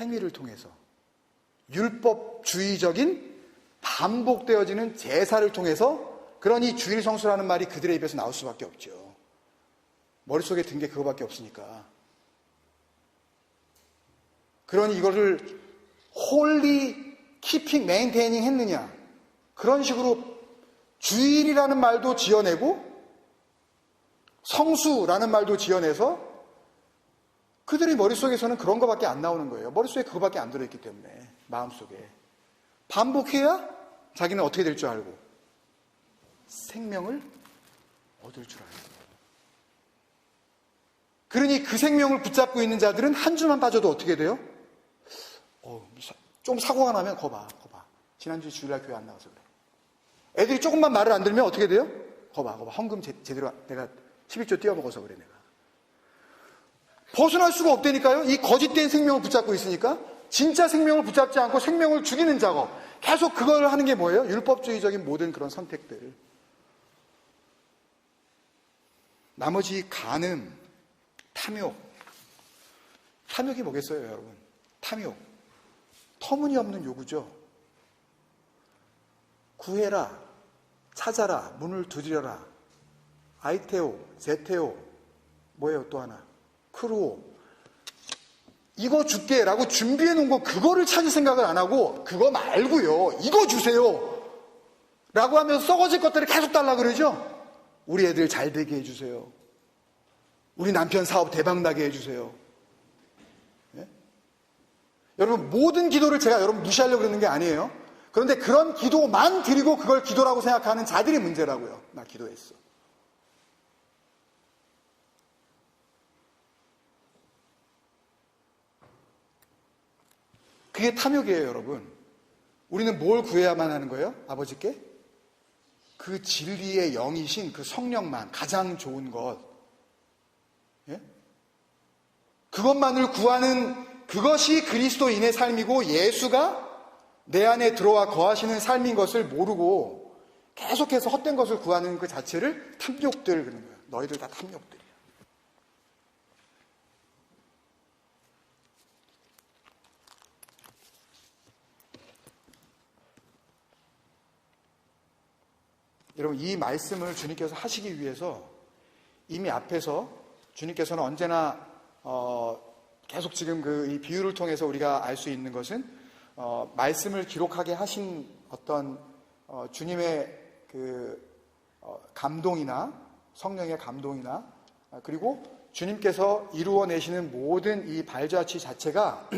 행위를 통해서 율법주의적인 반복되어지는 제사를 통해서 그러니 주일 성수라는 말이 그들의 입에서 나올 수밖에 없죠. 머릿속에 든 게 그거밖에 없으니까. 그러니 이거를 홀리 키핑 메인테이닝 했느냐, 그런 식으로 주일이라는 말도 지어내고 성수라는 말도 지어내서 그들의 머릿속에서는 그런 거밖에 안 나오는 거예요. 머릿속에 그거밖에 안 들어있기 때문에. 마음속에 반복해야 자기는 어떻게 될 줄 알고 생명을 얻을 줄 알고. 그러니 그 생명을 붙잡고 있는 자들은 한 주만 빠져도 어떻게 돼요? 좀 사고가 나면 거봐. 지난주에 주일날 교회 안 나와서 그래. 애들이 조금만 말을 안 들으면 어떻게 돼요? 거봐. 헌금 제대로 내가 11조 띄워먹어서 그래. 내가 벗어날 수가 없다니까요. 이 거짓된 생명을 붙잡고 있으니까. 진짜 생명을 붙잡지 않고 생명을 죽이는 작업, 계속 그걸 하는 게 뭐예요? 율법주의적인 모든 그런 선택들. 나머지 간음, 탐욕. 탐욕이 뭐겠어요, 여러분? 탐욕. 터무니없는 요구죠. 구해라, 찾아라, 문을 두드려라. 아이테오, 제테오, 뭐예요 또 하나? 크루오. 이거 줄게 라고 준비해 놓은 거, 그거를 찾을 생각을 안 하고 그거 말고요, 이거 주세요 라고 하면서 썩어질 것들을 계속 달라 그러죠. 우리 애들 잘 되게 해주세요. 우리 남편 사업 대박나게 해주세요. 네? 여러분, 모든 기도를 제가 여러분 무시하려고 그러는 게 아니에요. 그런데 그런 기도만 드리고 그걸 기도라고 생각하는 자들이 문제라고요. 나 기도했어. 그게 탐욕이에요, 여러분. 우리는 뭘 구해야만 하는 거예요? 아버지께? 그 진리의 영이신 그 성령만, 가장 좋은 것. 예? 그것만을 구하는, 그것이 그리스도인의 삶이고 예수가 내 안에 들어와 거하시는 삶인 것을 모르고 계속해서 헛된 것을 구하는 그 자체를 탐욕들 그러는 거예요. 너희들 다 탐욕들이야. 여러분, 이 말씀을 주님께서 하시기 위해서 이미 앞에서 주님께서는 언제나 계속 지금 이 비유를 통해서 우리가 알 수 있는 것은 말씀을 기록하게 하신 어떤 주님의 감동이나 성령의 감동이나 그리고 주님께서 이루어내시는 모든 이 발자취 자체가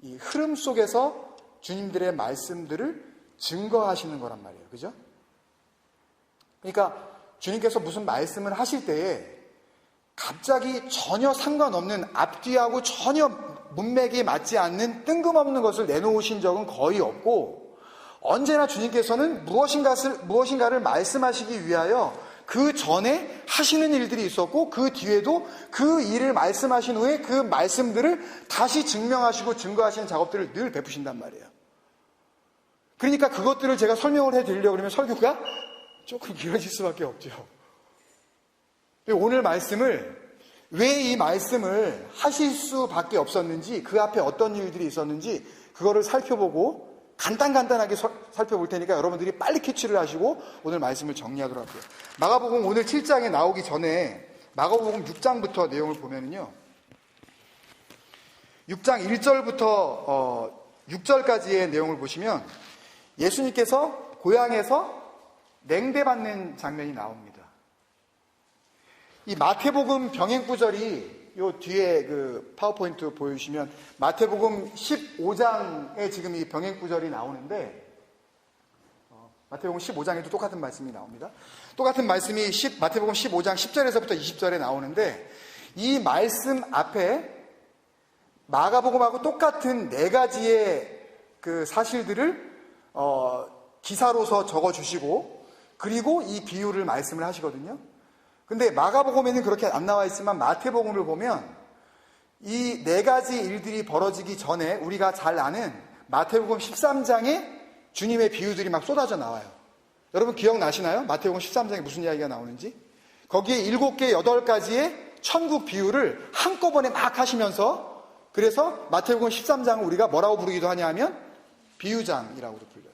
이 흐름 속에서 주님들의 말씀들을 증거하시는 거란 말이에요. 그죠? 그러니까 주님께서 무슨 말씀을 하실 때에 갑자기 전혀 상관없는, 앞뒤하고 전혀 문맥이 맞지 않는 뜬금없는 것을 내놓으신 적은 거의 없고, 언제나 주님께서는 무엇인가를 말씀하시기 위하여 그 전에 하시는 일들이 있었고, 그 뒤에도 그 일을 말씀하신 후에 그 말씀들을 다시 증명하시고 증거하시는 작업들을 늘 베푸신단 말이에요. 그러니까 그것들을 제가 설명을 해드리려고 그러면 설교가 조금 길어질 수밖에 없죠. 오늘 말씀을, 왜 이 말씀을 하실 수밖에 없었는지, 그 앞에 어떤 일들이 있었는지 그거를 살펴보고 간단하게 살펴볼 테니까 여러분들이 빨리 캐치를 하시고 오늘 말씀을 정리하도록 할게요. 마가복음 오늘 7장에 나오기 전에 마가복음 6장부터 내용을 보면은요, 6장 1절부터 6절까지의 내용을 보시면 예수님께서 고향에서 냉대받는 장면이 나옵니다. 이 마태복음 병행구절이 요 뒤에 그 파워포인트 보여주시면 마태복음 15장에 지금 이 병행구절이 나오는데, 마태복음 15장에도 똑같은 말씀이 나옵니다. 똑같은 말씀이 마태복음 15장 10절에서부터 20절에 나오는데, 이 말씀 앞에 마가복음하고 똑같은 네 가지의 그 사실들을 기사로서 적어주시고, 그리고 이 비유를 말씀을 하시거든요. 근데 마가복음에는 그렇게 안 나와 있지만 마태복음을 보면 이 네 가지 일들이 벌어지기 전에 우리가 잘 아는 마태복음 13장에 주님의 비유들이 막 쏟아져 나와요. 여러분 기억나시나요? 마태복음 13장에 무슨 이야기가 나오는지? 거기에 7개, 8가지의 천국 비유를 한꺼번에 막 하시면서 그래서 마태복음 13장을 우리가 뭐라고 부르기도 하냐 하면 비유장이라고도 불려요.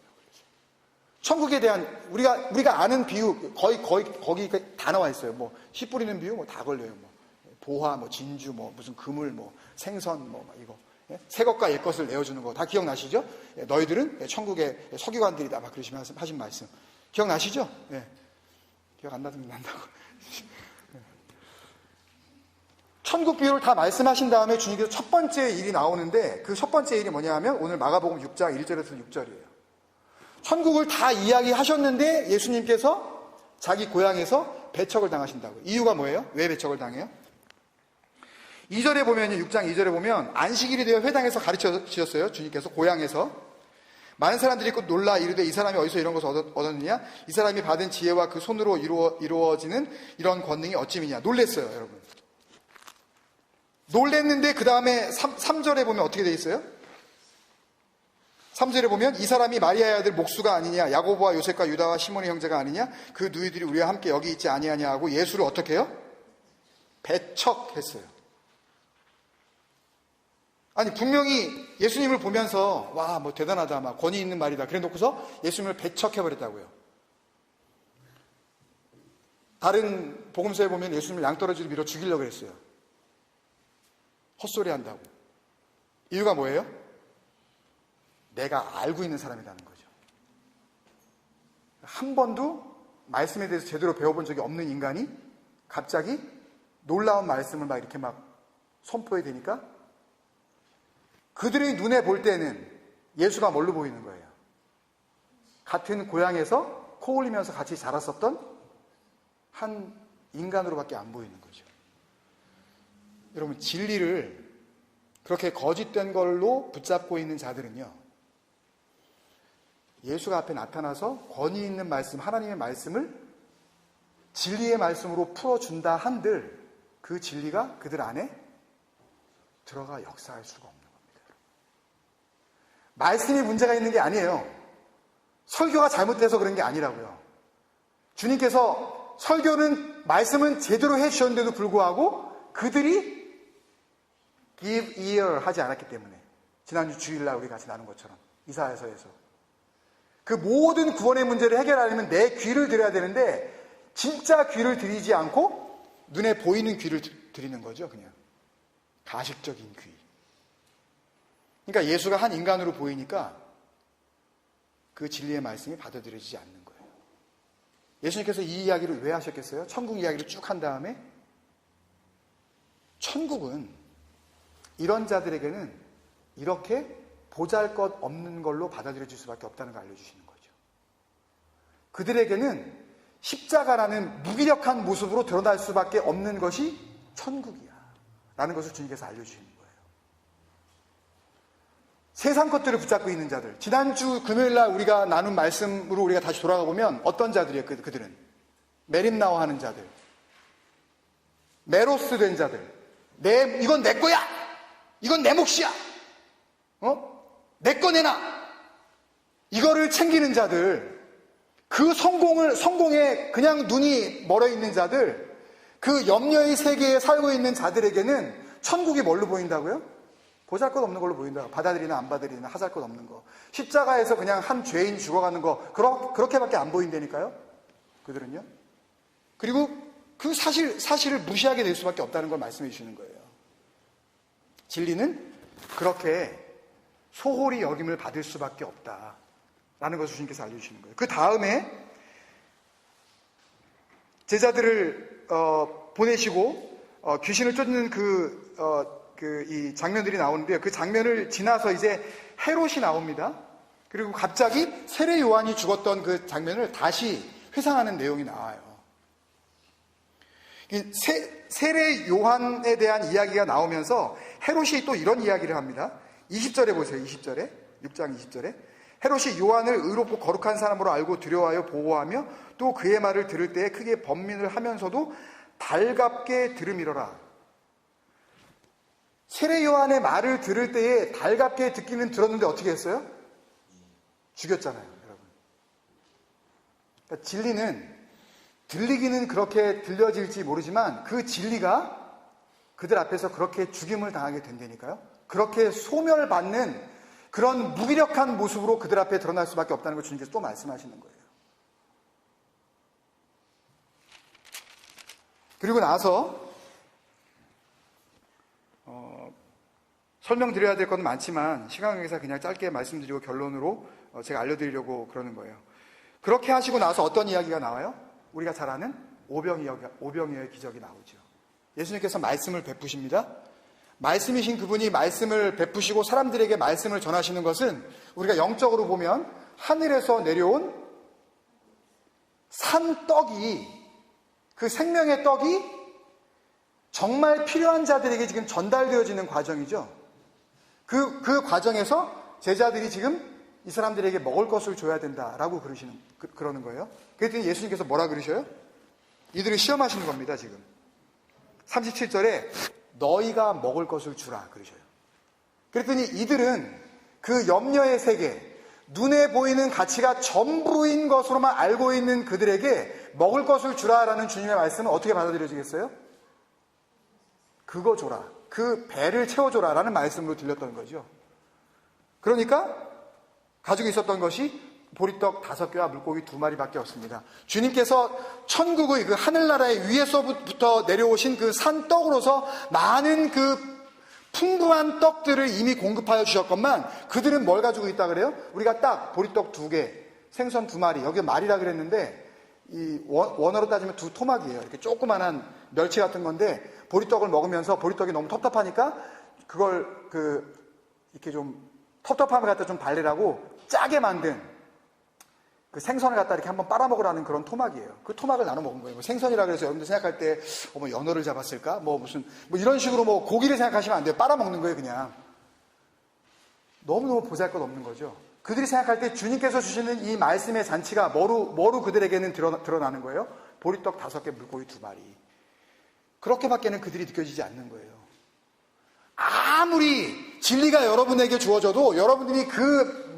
천국에 대한 우리가 아는 비유 거기 다 나와 있어요. 뭐 씨 뿌리는 비유 뭐 다 걸려요. 뭐 보화, 뭐 진주, 뭐 무슨 그물, 뭐 생선, 뭐 이거 새 것과 옛 것을 내어주는 거 다 기억나시죠? 너희들은 천국의 서기관들이다 막 그러시면서 하신 말씀 기억나시죠? 예. 기억 안 나면 난다고. 천국 비유를 다 말씀하신 다음에 주님께서 첫 번째 일이 나오는데 그 첫 번째 일이 뭐냐 하면 오늘 마가복음 6장 1절에서 6절이에요. 천국을 다 이야기하셨는데 예수님께서 자기 고향에서 배척을 당하신다고요. 이유가 뭐예요? 왜 배척을 당해요? 2절에 보면요, 6장 2절에 보면 안식일이 되어 회당에서 가르쳐 주셨어요. 주님께서 고향에서 많은 사람들이 있고 놀라 이르되 이 사람이 어디서 이런 것을 얻었느냐? 이 사람이 받은 지혜와 그 손으로 이루어지는 이런 권능이 어찌미냐? 놀랬어요, 여러분. 놀랬는데 그 다음에 3절에 보면 어떻게 되어 있어요? 3절에 보면 이 사람이 마리아의 아들 목수가 아니냐, 야고보와 요셉과 유다와 시몬의 형제가 아니냐, 그 누이들이 우리와 함께 여기 있지 아니하냐 하고 예수를 어떻게 해요? 배척했어요. 아니 분명히 예수님을 보면서 와 뭐 대단하다 막 권위 있는 말이다 그래 놓고서 예수님을 배척해버렸다고요. 다른 복음서에 보면 예수님을 양떨어지로 밀어 죽이려고 했어요. 헛소리 한다고. 이유가 뭐예요? 내가 알고 있는 사람이라는 거죠. 한 번도 말씀에 대해서 제대로 배워본 적이 없는 인간이 갑자기 놀라운 말씀을 막 이렇게 막 선포해 되니까 그들의 눈에 볼 때는 예수가 뭘로 보이는 거예요? 같은 고향에서 코 올리면서 같이 자랐었던 한 인간으로밖에 안 보이는 거죠. 여러분, 진리를 그렇게 거짓된 걸로 붙잡고 있는 자들은요, 예수가 앞에 나타나서 권위 있는 말씀, 하나님의 말씀을 진리의 말씀으로 풀어준다 한들 그 진리가 그들 안에 들어가 역사할 수가 없는 겁니다. 말씀이 문제가 있는 게 아니에요. 설교가 잘못돼서 그런 게 아니라고요. 주님께서 말씀은 제대로 해주셨는데도 불구하고 그들이 give ear 하지 않았기 때문에 지난주 주일날 우리 같이 나눈 것처럼 이사야서에서 그 모든 구원의 문제를 해결하려면 내 귀를 들여야 되는데 진짜 귀를 들이지 않고 눈에 보이는 귀를 들이는 거죠. 그냥 가식적인 귀. 그러니까 예수가 한 인간으로 보이니까 그 진리의 말씀이 받아들여지지 않는 거예요. 예수님께서 이 이야기를 왜 하셨겠어요? 천국 이야기를 쭉 한 다음에 천국은 이런 자들에게는 이렇게 보잘것없는 걸로 받아들여질 수밖에 없다는 걸 알려주시는 거죠. 그들에게는 십자가라는 무기력한 모습으로 드러날 수밖에 없는 것이 천국이야 라는 것을 주님께서 알려주시는 거예요. 세상 것들을 붙잡고 있는 자들, 지난주 금요일날 우리가 나눈 말씀으로 우리가 다시 돌아가 보면 어떤 자들이에요? 그들은 메림나와 하는 자들, 메로스 된 자들, 이건 내 거야, 이건 내 몫이야, 내 거 내놔, 이거를 챙기는 자들, 그 성공에 그냥 눈이 멀어 있는 자들, 그 염려의 세계에 살고 있는 자들에게는 천국이 뭘로 보인다고요? 보잘것없는 걸로 보인다. 받아들이나 안 받아들이나 하잘것 없는 거. 십자가에서 그냥 한 죄인 죽어가는 거 그렇게밖에 안 보인다니까요. 그들은요. 그리고 그 사실을 무시하게 될 수밖에 없다는 걸 말씀해 주시는 거예요. 진리는 그렇게 소홀히 여김을 받을 수밖에 없다라는 것을 주님께서 알려주시는 거예요. 그 다음에 제자들을 보내시고 귀신을 쫓는 이 장면들이 나오는데요. 그 장면을 지나서 이제 헤롯이 나옵니다. 그리고 갑자기 세례 요한이 죽었던 그 장면을 다시 회상하는 내용이 나와요. 세례 요한에 대한 이야기가 나오면서 헤롯이 또 이런 이야기를 합니다. 20절에 보세요. 20절에 6장 20절에 헤롯이 요한을 의롭고 거룩한 사람으로 알고 두려워하여 보호하며 또 그의 말을 들을 때에 크게 번민을 하면서도 달갑게 들음이러라. 세례 요한의 말을 들을 때에 달갑게 듣기는 들었는데 어떻게 했어요? 죽였잖아요, 여러분. 그러니까 진리는 들리기는 그렇게 들려질지 모르지만 그 진리가 그들 앞에서 그렇게 죽임을 당하게 된다니까요. 그렇게 소멸받는 그런 무기력한 모습으로 그들 앞에 드러날 수밖에 없다는 걸 주님께서 또 말씀하시는 거예요. 그리고 나서 설명드려야 될 건 많지만 시간 관계상 그냥 짧게 말씀드리고 결론으로 제가 알려드리려고 그러는 거예요. 그렇게 하시고 나서 어떤 이야기가 나와요? 우리가 잘 아는 오병이어의 기적이 나오죠. 예수님께서 말씀을 베푸십니다. 말씀이신 그분이 말씀을 베푸시고 사람들에게 말씀을 전하시는 것은 우리가 영적으로 보면 하늘에서 내려온 산떡이, 그 생명의 떡이 정말 필요한 자들에게 지금 전달되어지는 과정이죠. 그 과정에서 제자들이 지금 이 사람들에게 먹을 것을 줘야 된다라고 그러는 거예요. 그랬더니 예수님께서 뭐라 그러셔요? 이들을 시험하시는 겁니다, 지금. 37절에 너희가 먹을 것을 주라 그러셔요. 그랬더니 이들은 그 염려의 세계, 눈에 보이는 가치가 전부인 것으로만 알고 있는 그들에게 먹을 것을 주라라는 주님의 말씀은 어떻게 받아들여지겠어요? 그거 줘라. 그 배를 채워줘라라는 말씀으로 들렸던 거죠. 그러니까 가지고 있었던 것이 보리떡 5개와 물고기 2마리밖에 없습니다. 주님께서 천국의 그 하늘나라의 위에서부터 내려오신 그 산떡으로서 많은 그 풍부한 떡들을 이미 공급하여 주셨건만 그들은 뭘 가지고 있다 그래요? 우리가 딱 보리떡 2개, 생선 2마리, 여기 말이라 그랬는데 이 원어로 따지면 2토막이에요. 이렇게 조그만한 멸치 같은 건데 보리떡을 먹으면서 보리떡이 너무 텁텁하니까 그걸 이렇게 좀 텁텁함을 갖다 좀 발리라고 짜게 만든 그 생선을 갖다 이렇게 한번 빨아먹으라는 그런 토막이에요. 그 토막을 나눠 먹은 거예요. 생선이라 그래서 여러분들 생각할 때 연어를 잡았을까? 무슨 이런 식으로 고기를 생각하시면 안 돼요. 빨아먹는 거예요, 그냥. 너무너무 보잘것없는 거죠. 그들이 생각할 때 주님께서 주시는 이 말씀의 잔치가 뭐로 그들에게는 드러나는 거예요? 보리떡 5개, 물고기 2마리. 그렇게밖에는 그들이 느껴지지 않는 거예요. 아무리 진리가 여러분에게 주어져도 여러분들이 그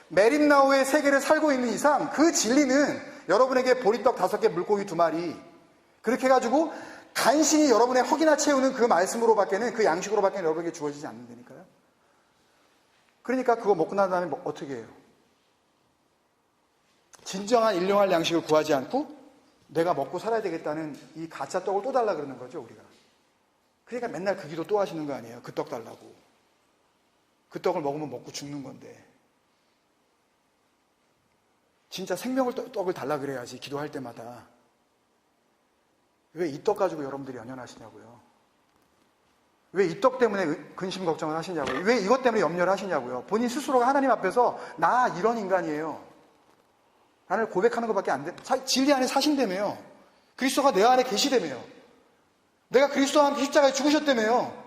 메림나우의 세계를 살고 있는 이상 그 진리는 여러분에게 보리떡 5개, 물고기 2마리 그렇게 해가지고 간신히 여러분의 허기나 채우는 그 말씀으로밖에는, 그 양식으로밖에는 여러분에게 주어지지 않는다니까요. 그러니까 그거 먹고 난 다음에 어떻게 해요? 진정한 일용할 양식을 구하지 않고 내가 먹고 살아야 되겠다는 이 가짜 떡을 또 달라 그러는 거죠, 우리가. 그러니까 맨날 그 기도 또 하시는 거 아니에요? 그 떡 달라고. 그 떡을 먹으면 먹고 죽는 건데. 진짜 생명을 떡을 달라 그래야지, 기도할 때마다. 왜 이 떡 가지고 여러분들이 연연하시냐고요? 왜 이 떡 때문에 근심 걱정을 하시냐고요? 왜 이것 때문에 염려를 하시냐고요? 본인 스스로가 하나님 앞에서 나 이런 인간이에요. 나를 고백하는 것밖에 안 돼. 진리 안에 사신다며요. 그리스도가 내 안에 계시다며요. 내가 그리스도와 함께 십자가에 죽으셨다며요.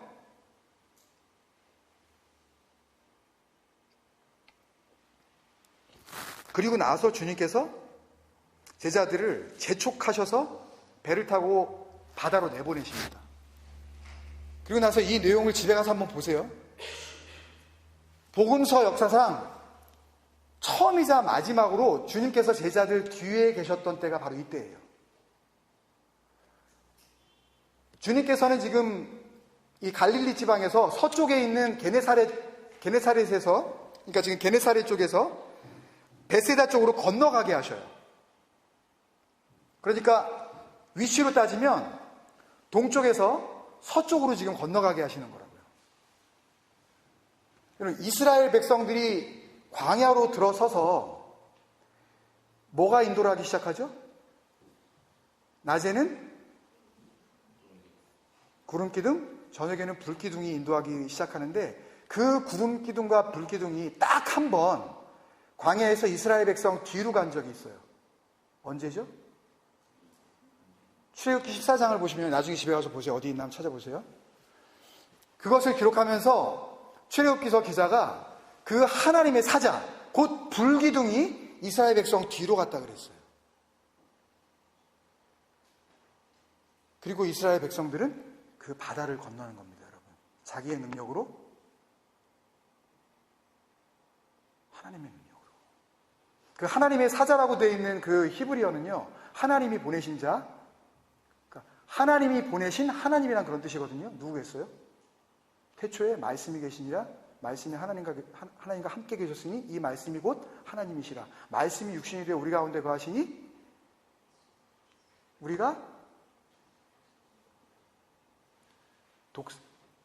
그리고 나서 주님께서 제자들을 재촉하셔서 배를 타고 바다로 내보내십니다. 그리고 나서 이 내용을 집에 가서 한번 보세요. 복음서 역사상 처음이자 마지막으로 주님께서 제자들 뒤에 계셨던 때가 바로 이때예요. 주님께서는 지금 이 갈릴리 지방에서 서쪽에 있는 게네사렛에서, 그러니까 지금 게네사렛 쪽에서 베세다 쪽으로 건너가게 하셔요. 그러니까 위치로 따지면 동쪽에서 서쪽으로 지금 건너가게 하시는 거라고요. 여러분, 이스라엘 백성들이 광야로 들어서서 뭐가 인도를 하기 시작하죠? 낮에는 구름기둥, 저녁에는 불기둥이 인도하기 시작하는데 그 구름기둥과 불기둥이 딱 한 번 광야에서 이스라엘 백성 뒤로 간 적이 있어요. 언제죠? 출애굽기 14장을 보시면 나중에 집에 가서 보세요. 어디 있나 한번 찾아보세요. 그것을 기록하면서 출애굽기서 기자가 그 하나님의 사자, 곧 불기둥이 이스라엘 백성 뒤로 갔다 그랬어요. 그리고 이스라엘 백성들은 그 바다를 건너는 겁니다, 여러분. 자기의 능력으로, 하나님의 능력으로. 그 하나님의 사자라고 되어 있는 그 히브리어는요, 하나님이 보내신 자, 그러니까 하나님이 보내신 하나님이란 그런 뜻이거든요. 누구겠어요? 태초에 말씀이 계시니라 말씀이 하나님과 함께 계셨으니 이 말씀이 곧 하나님이시라. 말씀이 육신이 되어 우리 가운데 거하시니 우리가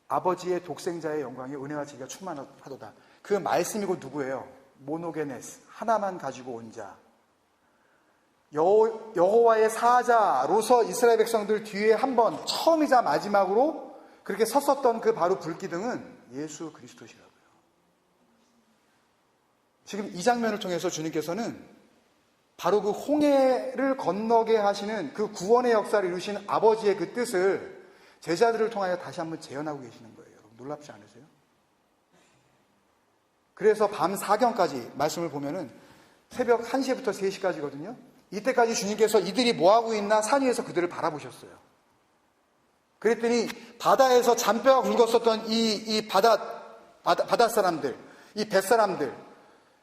아버지의 독생자의 영광에 은혜와 지혜가 충만하도다. 그 말씀이 곧 누구예요? 모노게네스, 하나만 가지고 온 자. 여호와의 사자로서 이스라엘 백성들 뒤에 한 번 처음이자 마지막으로 그렇게 섰었던 그 바로 불기둥은 예수 그리스도시라고요. 지금 이 장면을 통해서 주님께서는 바로 그 홍해를 건너게 하시는 그 구원의 역사를 이루신 아버지의 그 뜻을 제자들을 통하여 다시 한번 재현하고 계시는 거예요. 여러분 놀랍지 않으세요? 그래서 밤 사경까지 말씀을 보면은 새벽 1시부터 3시까지거든요. 이때까지 주님께서 이들이 뭐하고 있나 산 위에서 그들을 바라보셨어요. 그랬더니 바다에서 잔뼈가 굵었었던 이 바다 사람들, 이 뱃사람들,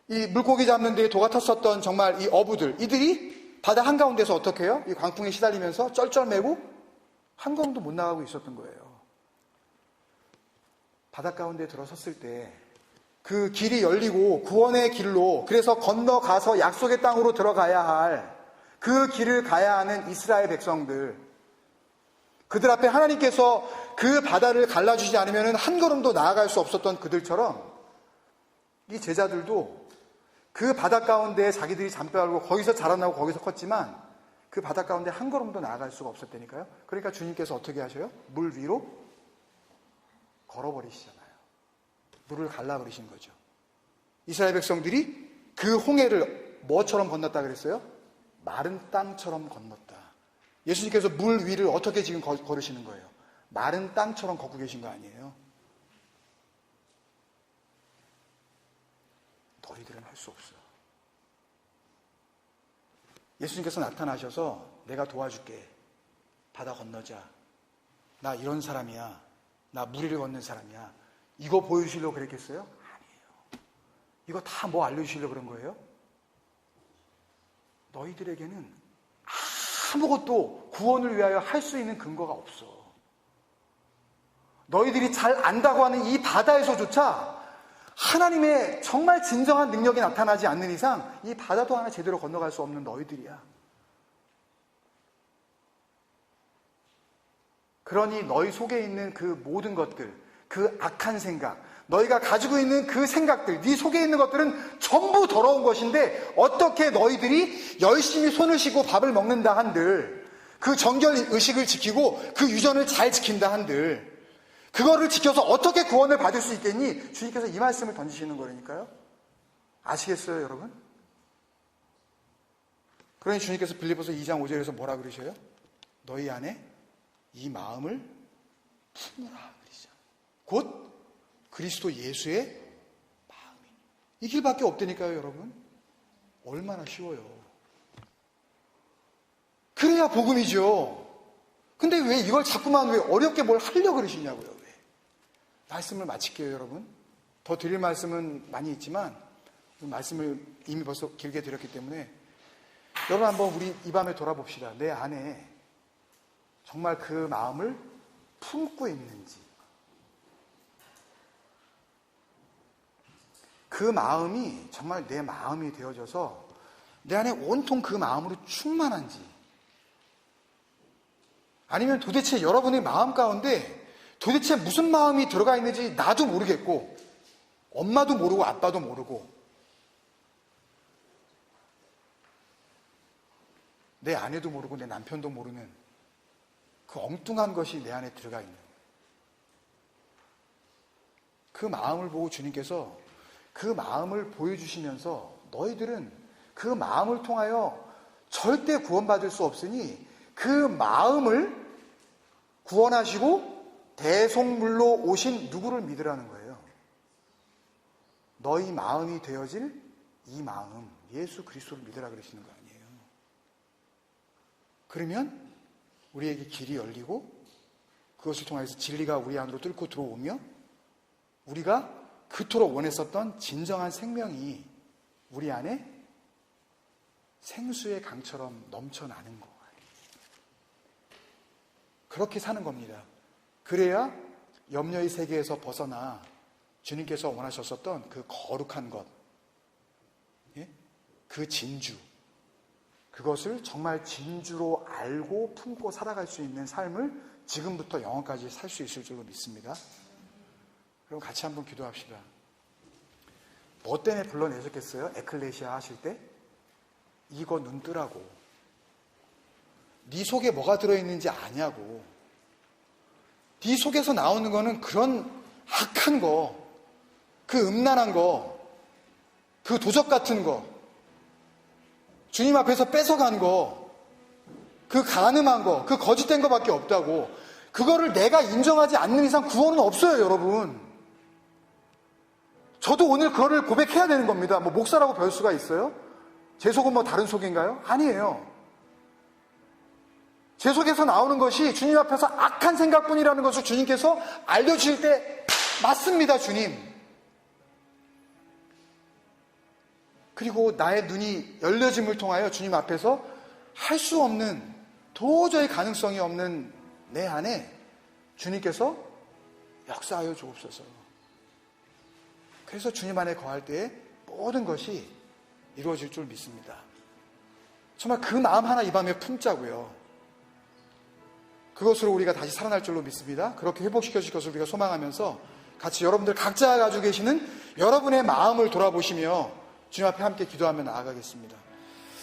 이 물고기 잡는 데에 도가 텄었던 정말 이 어부들, 이들이 바다 한가운데서 어떻게 해요? 이 광풍에 시달리면서 쩔쩔매고 한 걸음도 못 나가고 있었던 거예요. 바다 가운데 들어섰을 때 그 길이 열리고 구원의 길로, 그래서 건너가서 약속의 땅으로 들어가야 할 그 길을 가야 하는 이스라엘 백성들, 그들 앞에 하나님께서 그 바다를 갈라주지 않으면 한 걸음도 나아갈 수 없었던 그들처럼 이 제자들도 그 바다 가운데 자기들이 잔뼈 알고 거기서 자라나고 거기서 컸지만 그 바다 가운데 한 걸음도 나아갈 수가 없었다니까요. 그러니까 주님께서 어떻게 하셔요? 물 위로 걸어버리시잖아요. 물을 갈라버리신 거죠. 이스라엘 백성들이 그 홍해를 뭐처럼 건넜다 그랬어요? 마른 땅처럼 건넜다. 예수님께서 물 위를 어떻게 지금 걸으시는 거예요? 마른 땅처럼 걷고 계신 거 아니에요? 너희들은 할 수 없어. 예수님께서 나타나셔서 내가 도와줄게. 바다 건너자. 나 이런 사람이야. 나 물 위를 걷는 사람이야. 이거 보여주시려고 그랬겠어요? 아니에요. 이거 다 뭐 알려주시려고 그런 거예요? 너희들에게는 아무것도 구원을 위하여 할 수 있는 근거가 없어. 너희들이 잘 안다고 하는 이 바다에서조차 하나님의 정말 진정한 능력이 나타나지 않는 이상 이 바다도 하나 제대로 건너갈 수 없는 너희들이야. 그러니 너희 속에 있는 그 모든 것들, 그 악한 생각, 너희가 가지고 있는 그 생각들, 네 속에 있는 것들은 전부 더러운 것인데 어떻게 너희들이 열심히 손을 씻고 밥을 먹는다 한들, 그 정결 의식을 지키고 그 유전을 잘 지킨다 한들 그거를 지켜서 어떻게 구원을 받을 수 있겠니? 주님께서 이 말씀을 던지시는 거라니까요. 아시겠어요, 여러분? 그러니 주님께서 빌립보서 2장 5절에서 뭐라 그러셔요? 너희 안에 이 마음을 품으라 그러죠. 곧 그리스도 예수의 마음이니. 이 길밖에 없다니까요, 여러분. 얼마나 쉬워요. 그래야 복음이죠. 근데 왜 이걸 자꾸만 왜 어렵게 뭘 하려고 그러시냐고요. 왜? 말씀을 마칠게요, 여러분. 더 드릴 말씀은 많이 있지만 말씀을 이미 벌써 길게 드렸기 때문에 여러분 한번 우리 이 밤에 돌아봅시다. 내 안에 정말 그 마음을 품고 있는지, 그 마음이 정말 내 마음이 되어져서 내 안에 온통 그 마음으로 충만한지, 아니면 도대체 여러분의 마음 가운데 도대체 무슨 마음이 들어가 있는지 나도 모르겠고 엄마도 모르고 아빠도 모르고 내 아내도 모르고 내 남편도 모르는 그 엉뚱한 것이 내 안에 들어가 있는 그 마음을 보고 주님께서 그 마음을 보여주시면서 너희들은 그 마음을 통하여 절대 구원받을 수 없으니 그 마음을 구원하시고 대속물로 오신 누구를 믿으라는 거예요. 너희 마음이 되어질 이 마음, 예수 그리스도를 믿으라 그러시는 거 아니에요. 그러면 우리에게 길이 열리고 그것을 통해서 진리가 우리 안으로 뚫고 들어오며 우리가 그토록 원했었던 진정한 생명이 우리 안에 생수의 강처럼 넘쳐나는 거예요. 그렇게 사는 겁니다. 그래야 염려의 세계에서 벗어나 주님께서 원하셨었던 그 거룩한 것, 그 진주, 그것을 정말 진주로 알고 품고 살아갈 수 있는 삶을 지금부터 영원까지 살 수 있을 줄로 믿습니다. 그럼 같이 한번 기도합시다. 뭐 때문에 불러내셨겠어요? 에클레시아 하실 때? 이거 눈 뜨라고. 네 속에 뭐가 들어있는지 아냐고. 네 속에서 나오는 거는 그런 악한 거, 그 음란한 거, 그 도적 같은 거, 주님 앞에서 뺏어간 거, 그 간음한 거, 그 거짓된 거밖에 없다고. 그거를 내가 인정하지 않는 이상 구원은 없어요, 여러분. 저도 오늘 그거를 고백해야 되는 겁니다. 뭐 목사라고 별 수가 있어요? 제 속은 뭐 다른 속인가요? 아니에요. 제 속에서 나오는 것이 주님 앞에서 악한 생각뿐이라는 것을 주님께서 알려주실 때 맞습니다, 주님. 그리고 나의 눈이 열려짐을 통하여 주님 앞에서 할 수 없는, 도저히 가능성이 없는 내 안에 주님께서 역사하여 주옵소서. 그래서 주님 안에 거할 때에 모든 것이 이루어질 줄 믿습니다. 정말 그 마음 하나 이 밤에 품자고요. 그것으로 우리가 다시 살아날 줄로 믿습니다. 그렇게 회복시켜 주실 것을 우리가 소망하면서 같이 여러분들 각자 가지고 계시는 여러분의 마음을 돌아보시며 주님 앞에 함께 기도하며 나아가겠습니다.